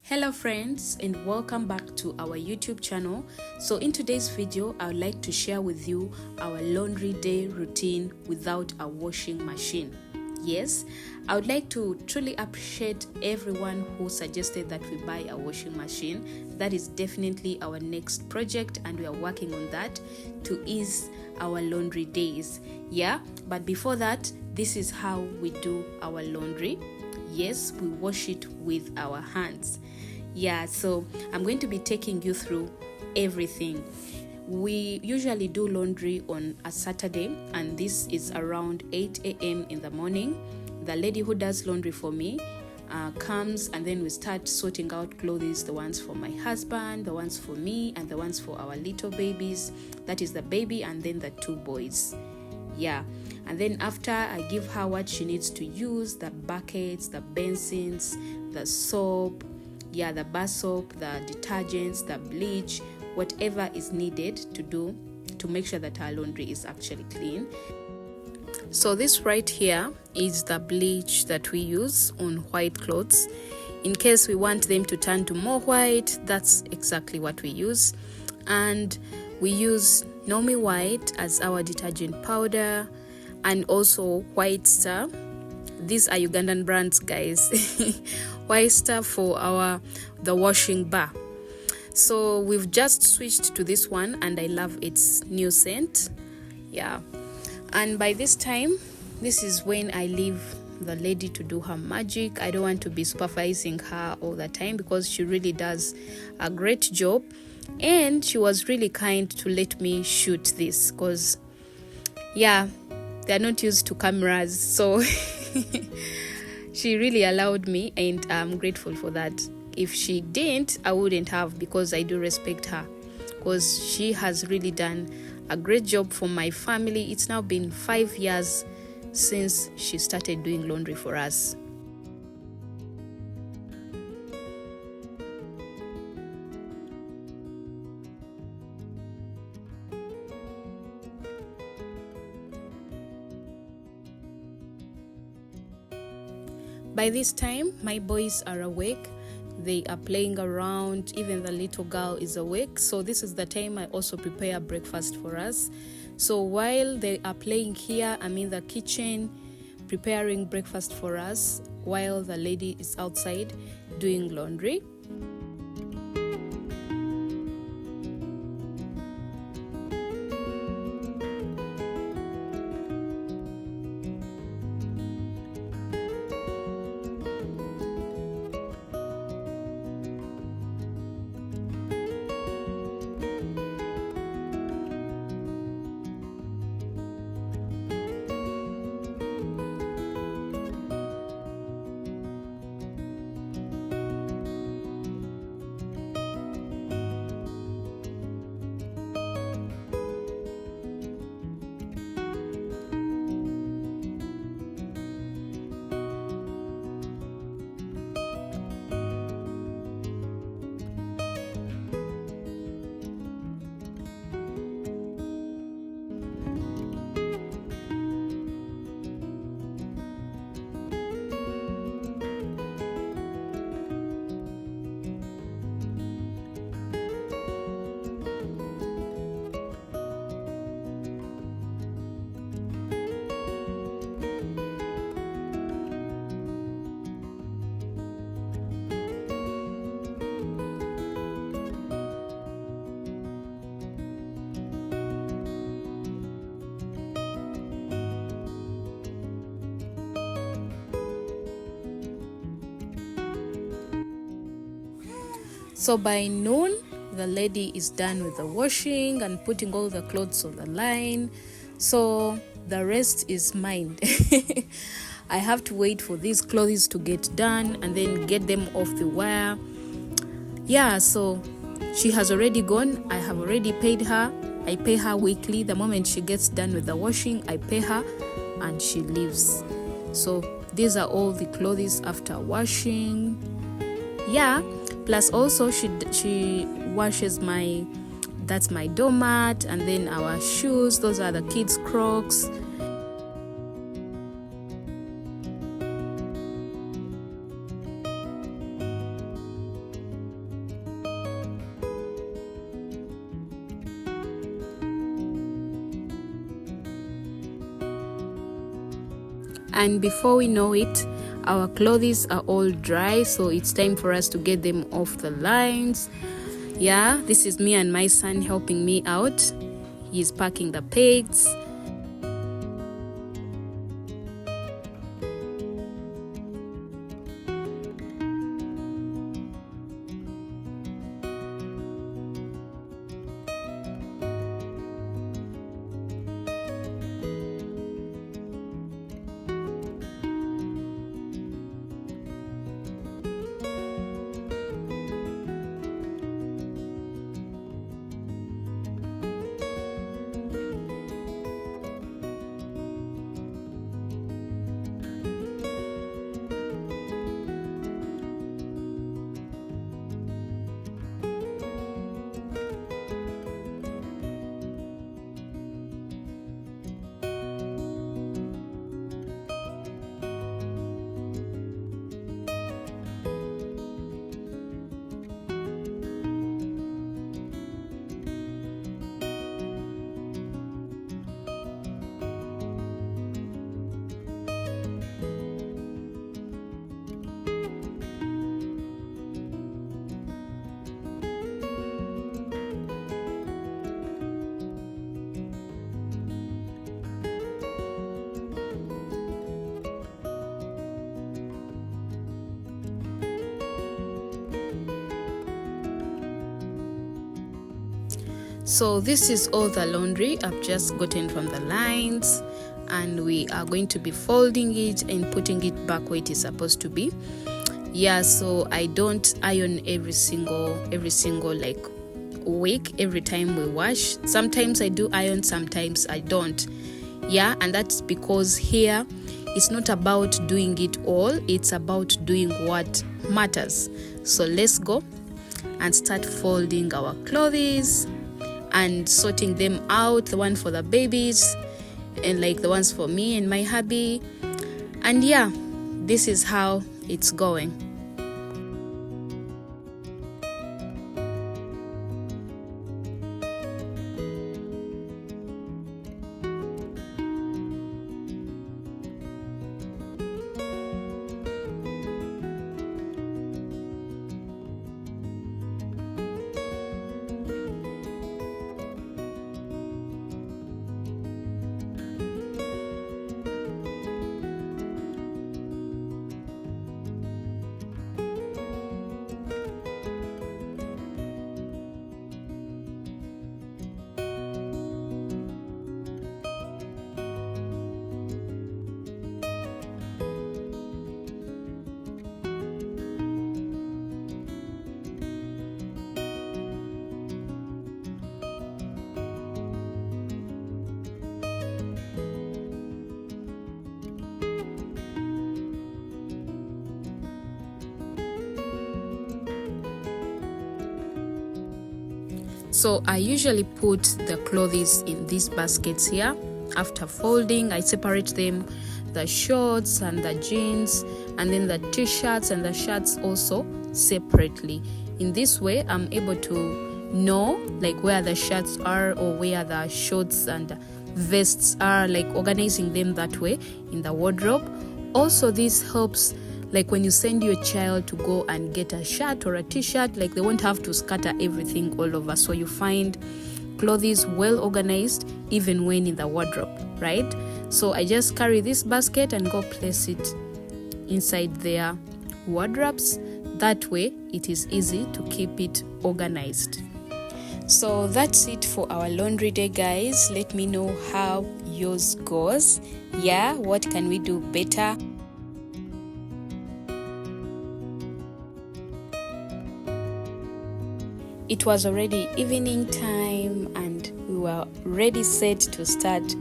Hello friends, and welcome back to our YouTube channel. So in today's video, I would like to share with you our laundry day routine without a washing machine. Yes, I would like to truly appreciate everyone who suggested that we buy a washing machine. That is definitely our next project, and we are working on that to ease our laundry days. Yeah, but before that, this is how we do our laundry. Yes, we wash it with our hands. Yeah, so I'm going to be taking you through everything. We usually do laundry on a Saturday, and this is around 8 a.m. in the morning. The lady who does laundry for me comes, and then we start sorting out clothes, the ones for my husband, the ones for me, and the ones for our little babies. That is the baby and then the two boys. Yeah, and then after I give her what she needs to use, the buckets, the basins, the soap, the bar soap, the detergents, the bleach, whatever is needed to do to make sure that our laundry is actually clean. So this right here is the bleach that we use on white clothes. In case we want them to turn to more white, that's exactly what we use. And we use Nomi White as our detergent powder, and also White Star. These are Ugandan brands, guys. White Star for the washing bar. So we've just switched to this one, and I love its new scent. Yeah, and by this time, this is when I leave the lady to do her magic. I don't want to be supervising her all the time because she really does a great job. And she was really kind to let me shoot this because, they're not used to cameras. So she really allowed me, and I'm grateful for that. If she didn't, I wouldn't have, because I do respect her, because she has really done a great job for my family. It's now been 5 years since she started doing laundry for us. By this time, my boys are awake. They are playing around. Even the little girl is awake. So this is the time I also prepare breakfast for us. So while they are playing here, I'm in the kitchen preparing breakfast for us while the lady is outside doing laundry. So by noon, the lady is done with the washing and putting all the clothes on the line. So the rest is mine. I have to wait for these clothes to get done and then get them off the wire. So she has already gone. I have already paid her. I pay her weekly. The moment she gets done with the washing, I pay her and she leaves. So these are all the clothes after washing. Plus also she washes that's my doormat, and then our shoes, those are the kids' Crocs. And before we know it, our clothes are all dry, so it's time for us to get them off the lines. Yeah, this is me and my son helping me out. He's packing the pegs. So this is all the laundry I've just gotten from the lines, and we are going to be folding it and putting it back where it is supposed to be. Yeah, so I don't iron every single like week, every time we wash. Sometimes I do iron, sometimes I don't. Yeah, and that's because here it's not about doing it all, it's about doing what matters. So let's go and start folding our clothes and sorting them out, the one for the babies and like the ones for me and my hubby. And yeah, this is how it's going. So I usually put the clothes in these baskets here. After folding, I separate them, the shorts and the jeans, and then the t-shirts and the shirts also separately. In this way, I'm able to know like where the shirts are or where the shorts and vests are, like organizing them that way in the wardrobe. Also, this helps like when you send your child to go and get a shirt or a t-shirt, like they won't have to scatter everything all over. So you find clothes well organized even when in the wardrobe, right? So I just carry this basket and go place it inside their wardrobes. That way it is easy to keep it organized. So that's it for our laundry day, guys. Let me know how yours goes. Yeah, what can we do better? It was already evening time and we were ready set to start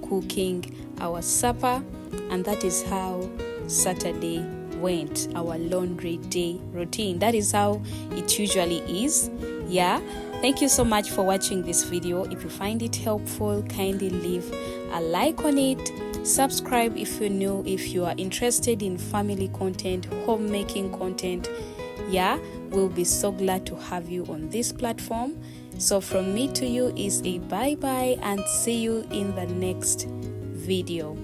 cooking our supper, and that is how Saturday went, our laundry day routine. That is how it usually is. Yeah, thank you so much for watching this video. If you find it helpful, kindly leave a like on it. Subscribe if you're new, if you are interested in family content, homemaking content. Yeah, we'll be so glad to have you on this platform. So from me to you is a bye-bye, and see you in the next video.